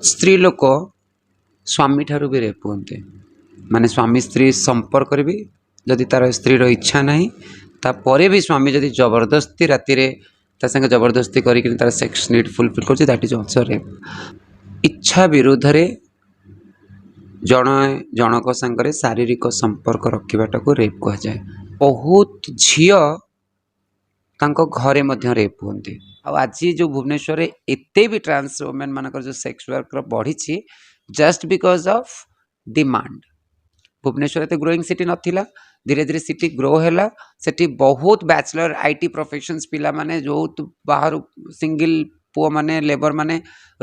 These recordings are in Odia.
ସ୍ତ୍ରୀ ଲୋକ ସ୍ୱାମୀ ଠାରୁ ବି ରେପ୍ ହୁଅନ୍ତି। ମାନେ ସ୍ୱାମୀ ସ୍ତ୍ରୀ ସମ୍ପର୍କରେ ବି ଯଦି ତାର ସ୍ତ୍ରୀର ଇଚ୍ଛା ନାହିଁ ତାପରେ ବି ସ୍ୱାମୀ ଯଦି ଜବରଦସ୍ତି ରାତିରେ ତା ସାଙ୍ଗେ ଜବରଦସ୍ତି କରିକି ତାର ସେକ୍ସ ନିଡ୍ ଫୁଲଫିଲ୍ କରୁଛି, ଦ୍ୟାଟ୍ ଇଜ୍ ଅଲସୋ ରେପ୍। ଇଚ୍ଛା ବିରୁଦ୍ଧରେ ଜଣକ ସାଙ୍ଗରେ ଶାରୀରିକ ସମ୍ପର୍କ ରଖିବାଟାକୁ ରେପ୍ କୁହାଯାଏ। ବହୁତ ଝିଅ ତାଙ୍କ ଘରେ ମଧ୍ୟ ରେପ୍ ହୁଅନ୍ତି। ଆଉ ଆଜି ଯେଉଁ ଭୁବନେଶ୍ୱରରେ ଏତେ ବି ଟ୍ରାନ୍ସ ଓମେନ୍ ମାନଙ୍କର ଯେଉଁ ସେକ୍ସ ୱାର୍କର ବଢ଼ିଛି just because of demand. Bhubaneswar ଏତେ ଗ୍ରୋଇଂ ସିଟି ନଥିଲା, ଧୀରେ ଧୀରେ ସିଟି ଗ୍ରୋ ହେଲା। ସେଠି ବହୁତ ବ୍ୟାଚଲର ଆଇଟି ପ୍ରଫେସନ୍ସ ପିଲାମାନେ ଯେଉଁ ବାହାରୁ ସିଙ୍ଗିଲ୍ ପୁଅମାନେ ଲେବର ମାନେ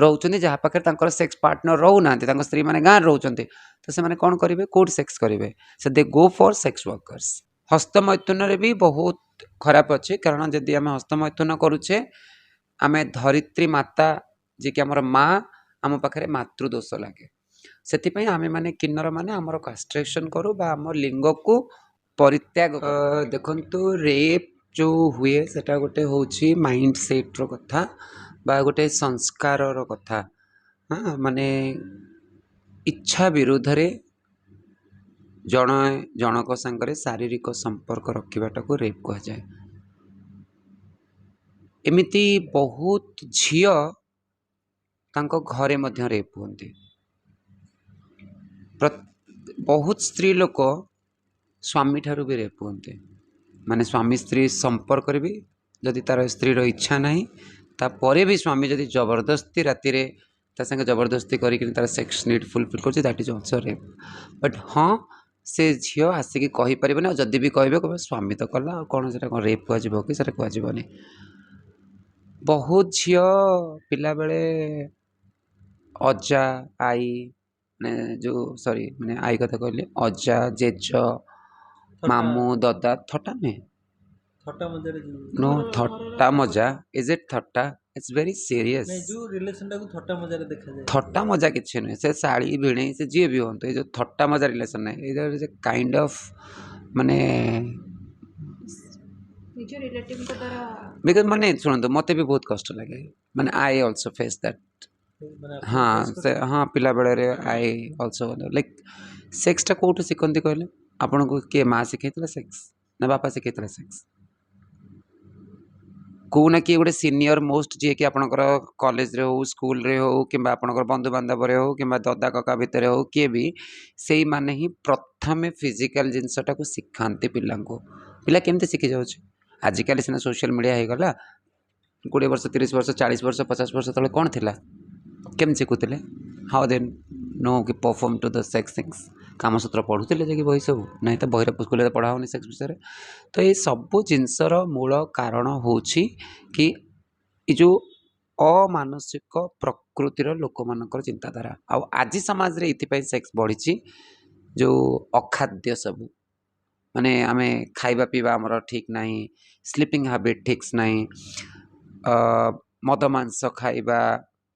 ରହୁଛନ୍ତି, ଯାହା ପାଖରେ ତାଙ୍କର ସେକ୍ସ ପାର୍ଟନର ରହୁନାହାନ୍ତି, ତାଙ୍କ ସ୍ତ୍ରୀମାନେ ଗାଁରେ ରହୁଛନ୍ତି, ତ ସେମାନେ କ'ଣ କରିବେ, କେଉଁଠି ସେକ୍ସ କରିବେ, ସେ ଦେ ଗୋ ଫର୍ ସେକ୍ସ ୱାର୍କର୍ସ। ହସ୍ତମୈଥୁନରେ ବି ବହୁତ ଖରାପ ଅଛି, କାରଣ ଯଦି ଆମେ ହସ୍ତମୈଥୁନ କରୁଛେ ଆମେ ଧରିତ୍ରୀ ମାତା ଯିଏକି ଆମର ମା, ଆମ ପାଖରେ ମାତୃଦୋଷ ଲାଗେ। ସେଥିପାଇଁ ଆମେମାନେ କିନ୍ନର ମାନେ ଆମର କାଷ୍ଟ୍ରେସନ୍ କରୁ ବା ଆମ ଲିଙ୍ଗକୁ ପରିତ୍ୟାଗ କରୁ। ଦେଖନ୍ତୁ, ରେପ୍ ଯେଉଁ ହୁଏ ସେଟା ଗୋଟେ ହେଉଛି ମାଇଣ୍ଡ ସେଟ୍ର କଥା ବା ଗୋଟେ ସଂସ୍କାରର କଥା। ମାନେ ଇଚ୍ଛା ବିରୁଦ୍ଧରେ ଜଣକ ସାଙ୍ଗରେ ଶାରୀରିକ ସମ୍ପର୍କ ରଖିବାଟାକୁ ରେପ୍ କୁହାଯାଏ। ଏମିତି ବହୁତ ଝିଅ ତାଙ୍କ ଘରେ ମଧ୍ୟ ରେପ୍ ହୁଅନ୍ତି। ବହୁତ ସ୍ତ୍ରୀ ଲୋକ ସ୍ୱାମୀ ଠାରୁ ବି ରେପ୍ ହୁଅନ୍ତି। ମାନେ ସ୍ୱାମୀ ସ୍ତ୍ରୀ ସମ୍ପର୍କରେ ବି ଯଦି ତାର ସ୍ତ୍ରୀର ଇଚ୍ଛା ନାହିଁ ତାପରେ ବି ସ୍ୱାମୀ ଯଦି ଜବରଦସ୍ତି ରାତିରେ ତା ସାଙ୍ଗେ ଜବରଦସ୍ତି କରିକି ତାର ସେକ୍ସ ନିଡ୍ ଫୁଲଫିଲ୍ କରୁଛି, that is also rape. But ହଁ, ସେ ଝିଅ ଆସିକି କହିପାରିବନି, ଆଉ ଯଦି ବି କହିବେ ସ୍ୱାମୀ ତ କଲା, ଆଉ କ'ଣ ସେଟା କ'ଣ ରେପ୍ କୁହାଯିବ କି, ସେଟା କୁହାଯିବନି। ବହୁତ ଝିଅ ପିଲାବେଳେ ଅଜା ଆଈ ମାନେ ଆଈ କଥା କହିଲେ ଅଜା ଜେଜ ମାମୁଁ ଦଦା, ଥଟ୍ଟା ନୁହେଁ, नो ଥଟ୍ଟା ମଜା, ଇଜ୍ ଇଟ୍ ଥଟ୍ଟା? It's very serious. ଥଟ୍ଟା ମଜା କିଛି ନୁହେଁ, ସେ ଶାଳୀ ଭିଣେଇ ସେ ଯିଏ ବି ହୁଅନ୍ତୁ, ଏ ଯେଉଁ ଥଟ୍ଟା ମଜା ରିଲେସନ୍ ନାହିଁ, ଏଇଟା କାଇଣ୍ଡ ଅଫ୍ ମାନେ ବିକଜ ମାନେ ଶୁଣନ୍ତୁ, ମୋତେ ବି ବହୁତ କଷ୍ଟ ଲାଗେ, ମାନେ ଆଇ ଅଲସୋ ଫେସ୍ ଦ୍ୟାଟ୍। ହଁ ପିଲାବେଳରେ ଆଇ ଅଲସୋ ଲାଇକ୍ ସେକ୍ସଟା କେଉଁଠୁ ଶିଖନ୍ତି କହିଲେ? ଆପଣଙ୍କୁ କିଏ ମା ଶିଖେଇଥିଲା ସେକ୍ସ ନା ବାପା ଶିଖେଇଥିଲା ସେକ୍ସ? କେଉଁ ନା କିଏ ଗୋଟେ ସିନିୟର ମୋଷ୍ଟ ଯିଏକି ଆପଣଙ୍କର କଲେଜରେ ହେଉ, ସ୍କୁଲରେ ହେଉ, କିମ୍ବା ଆପଣଙ୍କର ବନ୍ଧୁବାନ୍ଧବରେ ହେଉ, କିମ୍ବା ଦଦା କକା ଭିତରେ ହେଉ, କିଏ ବି ସେଇମାନେ ହିଁ ପ୍ରଥମେ ଫିଜିକାଲ ଜିନିଷଟାକୁ ଶିଖାନ୍ତି ପିଲାଙ୍କୁ। ପିଲା କେମିତି ଶିଖିଯାଉଛି? ଆଜିକାଲି ସିନା ସୋସିଆଲ ମିଡ଼ିଆ ହେଇଗଲା, 20 ବର୍ଷ 30 ବର୍ଷ 40 ବର୍ଷ 50 ବର୍ଷ ତଳେ କ'ଣ ଥିଲା? କେମିତି ଶିଖୁଥିଲେ? ହାଉ ଦେ ନୋ କି perform to the sex things? Kamasutra ପଢ଼ୁଥିଲେ ଯାଇକି ବହି ସବୁ? ନାହିଁ ତ ବହିରେ ସ୍କୁଲରେ ପଢ଼ା ହେଉନି ସେକ୍ସ ବିଷୟରେ। ତ ଏଇ ସବୁ ଜିନିଷର ମୂଳ କାରଣ ହେଉଛି କି ଏ ଯେଉଁ ଅମାନସିକ ପ୍ରକୃତିର ଲୋକମାନଙ୍କର ଚିନ୍ତାଧାରା। ଆଉ ଆଜି ସମାଜରେ ଏଇଥିପାଇଁ ସେକ୍ସ ବଢ଼ିଛି, ଯେଉଁ ଅଖାଦ୍ୟ ସବୁ, ମାନେ ଆମେ ଖାଇବା ପିଇବା ଆମର ଠିକ୍ ନାହିଁ, ସ୍ଲିପିଂ ହାବିଟ୍ ଠିକ୍ ନାହିଁ, ମଦ ମାଂସ ଖାଇବା,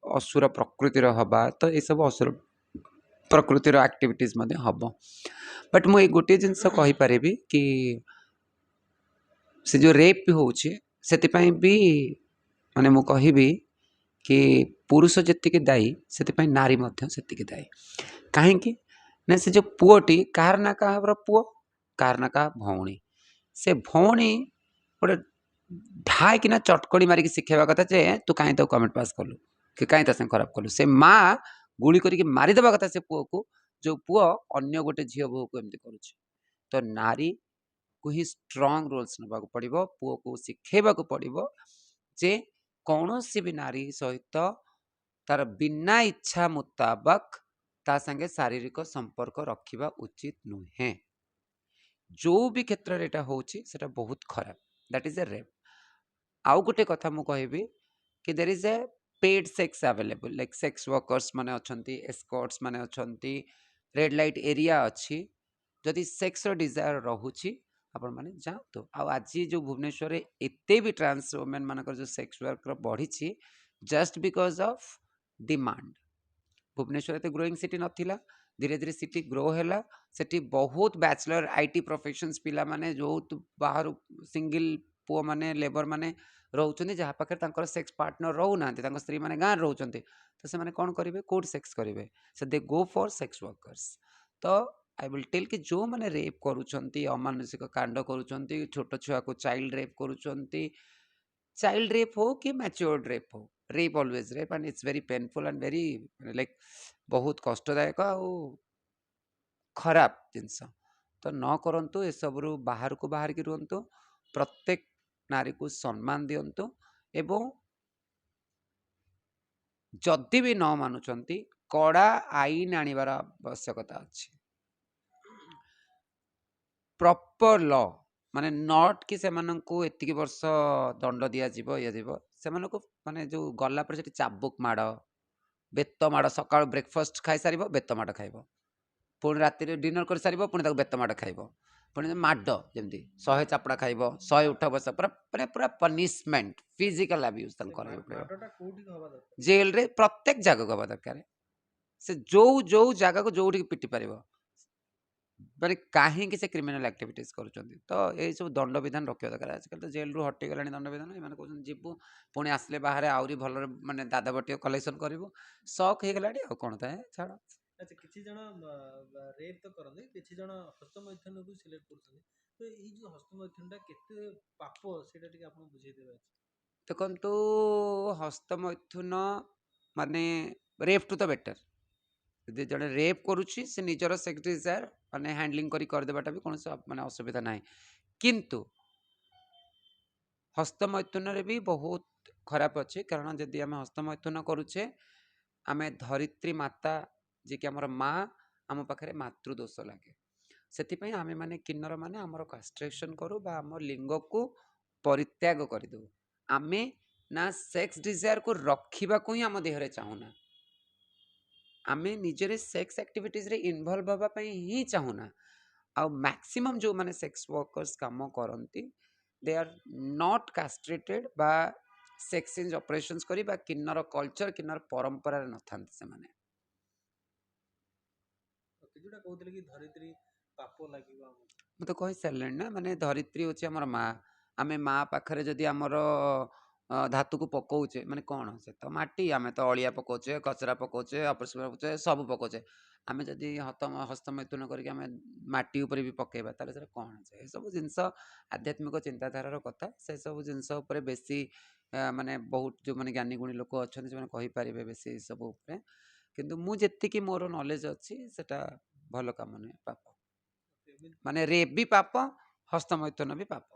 ଅସୁର ପ୍ରକୃତିର ହେବା, ତ ଏସବୁ ଅସୁର ପ୍ରକୃତିର ଆକ୍ଟିଭିଟିଜ୍ ମଧ୍ୟ ହେବ। ବଟ୍ ମୁଁ ଏଇ ଗୋଟିଏ ଜିନିଷ କହିପାରିବି କି ସେ ଯେଉଁ ରେପ୍ ବି ହେଉଛି ସେଥିପାଇଁ ବି ମାନେ ମୁଁ କହିବି କି ପୁରୁଷ ଯେତିକି ଦାୟୀ ସେଥିପାଇଁ ନାରୀ ମଧ୍ୟ ସେତିକି ଦାୟୀ। କାହିଁକି ନା ସେ ଯେଉଁ ପୁଅଟି କାହାର ନା କାହାର ପୁଅ, କାହାର ନା କାହା ଭଉଣୀ, ସେ ଭଉଣୀ ଗୋଟେ ଢାଇକିନା ଚଟକଣି ମାରିକି ଶିଖେଇବା କଥା ଯେ ତୁ କାହିଁ ତାକୁ କମେଣ୍ଟ ପାସ୍ କଲୁ କି କାହିଁ ତା ସାଙ୍ଗେ ଖରାପ କଲୁ। ସେ ମା ଗୁଳି କରିକି ମାରିଦେବା କଥା ସେ ପୁଅକୁ, ଯେଉଁ ପୁଅ ଅନ୍ୟ ଗୋଟେ ଝିଅ ବୋହୂକୁ ଏମିତି କରୁଛି। ତ ନାରୀକୁ ହିଁ ଷ୍ଟ୍ରଙ୍ଗ ରୋଲ୍ସ ନେବାକୁ ପଡ଼ିବ, ପୁଅକୁ ଶିଖେଇବାକୁ ପଡ଼ିବ ଯେ କୌଣସି ବି ନାରୀ ସହିତ ତାର ବିନା ଇଚ୍ଛା ମୁତାବକ ତା ସାଙ୍ଗେ ଶାରୀରିକ ସମ୍ପର୍କ ରଖିବା ଉଚିତ ନୁହେଁ। ଯେଉଁ ବି କ୍ଷେତ୍ରରେ ଏଇଟା ହେଉଛି ସେଟା ବହୁତ ଖରାପ, ଦ୍ୟାଟ୍ ଇଜ୍ ଏ ରେପ୍। ଆଉ ଗୋଟେ କଥା ମୁଁ କହିବି କି there is a paid sex available, like sex workers ମାନେ ଅଛନ୍ତି, ଏସ୍କର୍ଟସ୍ ମାନେ ଅଛନ୍ତି, ରେଡ୍ ଲାଇଟ୍ ଏରିଆ ଅଛି। ଯଦି ସେକ୍ସର ଡିଜାୟାର ରହୁଛି ଆପଣମାନେ ଯାଆନ୍ତୁ। ଆଉ ଆଜି ଯେଉଁ ଭୁବନେଶ୍ୱରରେ ଏତେ ବି ଟ୍ରାନ୍ସ ଓମେନ୍ ମାନଙ୍କର ଯେଉଁ ସେକ୍ସ ୱାର୍କର ବଢ଼ିଛି just because of demand. Bhubaneswar ଏତେ ଗ୍ରୋଇଂ ସିଟି ନଥିଲା, ଧୀରେ ଧୀରେ ସିଟି ଗ୍ରୋ ହେଲା। ସେଠି ବହୁତ ବ୍ୟାଚଲର ଆଇଟି ପ୍ରଫେସନ୍ସ ପିଲାମାନେ ଯେଉଁ ବାହାରୁ ସିଙ୍ଗିଲ୍ पुओ माने लेबर माने रोचंती जहाँ पाखे तांकर सेक्स पार्टनर रोना स्त्री माने गाँव रोचंती तो से माने कौन करेंगे कोड सेक्स करेंगे सो दे गो फॉर सेक्स वर्कर्स तो आई विल टेल कि जो माने रेप करूछंती अमानुषिक कांड करूछंती छोट छुआ को चाइल्ड रेप करूछंती चाइल्ड रेप हो कि मैच्योर्ड रेप हो rape always rape and it's very painful and very like बहुत कष्टदायक आउ खराब जिनस तो न करंतु ए सबरु बाहर को बाहर की रुहंतु प्रत्येक नारी को सम्मान दियंतु एवं जदि भी न मानुचंती कड़ा आईन आनिबार आवश्यकता अछि प्रॉपर लॉ माने नॉट कि सेमानंकु एतिकी वर्ष दंड दिया जीवो ये दिबो सेमानंकु माने जो गल्ला पर सेठी चाबुक माड बेत माड सकाळ ब्रेकफास्ट खाइ सारिबो बेत माड खाइबो पुणी राति डिनर कर सारिबो पुणी ताको बेत माड खाइबो पुणी माड जेमती 100 चापड़ा खाइबो 100 उठ बस पूरा पूरा पनिशमेंट फिजिकल अब्यूज तन करबो माडटा कोठी हवा दरकार जेल रे प्रत्येक जगह हवा दरकार से जो जो जगह को जोठी पिटी पारिबो माने कहीं से क्रिमिनल एक्टिविटीज करूछंती तो ये सब दंड विधान रखियो दरकार आजकल तो जेल रु हटि गलानी दंड विधान एमाने कहउछन जीवु पुणी आसले बाहर आउरी भल माने दादा बटियो कलेक्शन करिवो शौक हे गलाडी आ कोन ताए छाड़ अच्छा किछि जण रेप तो करନ୍ତି किछि जण हस्तमैथुन को सिलेक्ट करछନ୍ତି तो ई जो हस्तमैथुनटा केते पाप सेटा टिके आपण बुझेइ देबे देखंतु हस्तमैथुन माने रेप टू द बेटर यदि जड़े रेप करुच्ची से निजर सेक्स डिजायर माने हैंडलिंग करी कर देबाटा भी कोनोसी माने असुविधा नाही किंतु हस्तमैथुन रे भी बहुत खराब अच्छे कारण जदि आम हस्तमैथुन करुचे आमे धरित्री माता जे कि हमर माँ आम पाखरे मातृदोष लगे से आमे माने किन्नर माने आमर कास्ट्रेशन करू बा आम लिंग को परित्याग करदे आमे ना सेक्स डिजायर को रखा ही आम देहरे चाहूना आमे निजरे सेक्स एक्टिविटीज रे इन्वॉल्व होबा पई ही चाहूना आ मैक्सिमम जो माने सेक्स वर्कर्स काम करती दे आर नॉट कास्ट्रेटेड बा सेक्स चेंज ऑपरेशंस करी बा किन्नर कल्चर किन्नर परंपरा रे नथांती से माने जोटा कहते कि धरित्री पाप लगे मु तो कही सारे ना माने धरित्री होची हमर माँ आमे माँ पाखरे जदि हमर धातु को पकाउचे माने कौन से तो माटी आमे तो अलिया पकाउचे कचरा पकाउचे अपरिष्कार पकाउचे सब पकाउचे आमे जदि हस्तमैथुन करके आमे माटी ऊपर भी पकेबा ताले से कौन से सब जिनस आध्यात्मिक चिंताधारार कथा से सब जिनस ऊपर बेसी माने बहुत जो माने ज्ञानी गुणी लोक अच्छे से कही पारे बेसी सब ऊपर किंतु मु जेतिकी मोर नॉलेज अच्छी सेटा भल काम नहीं पाप माने रेप भी पाप हस्तमैथुन भी पाप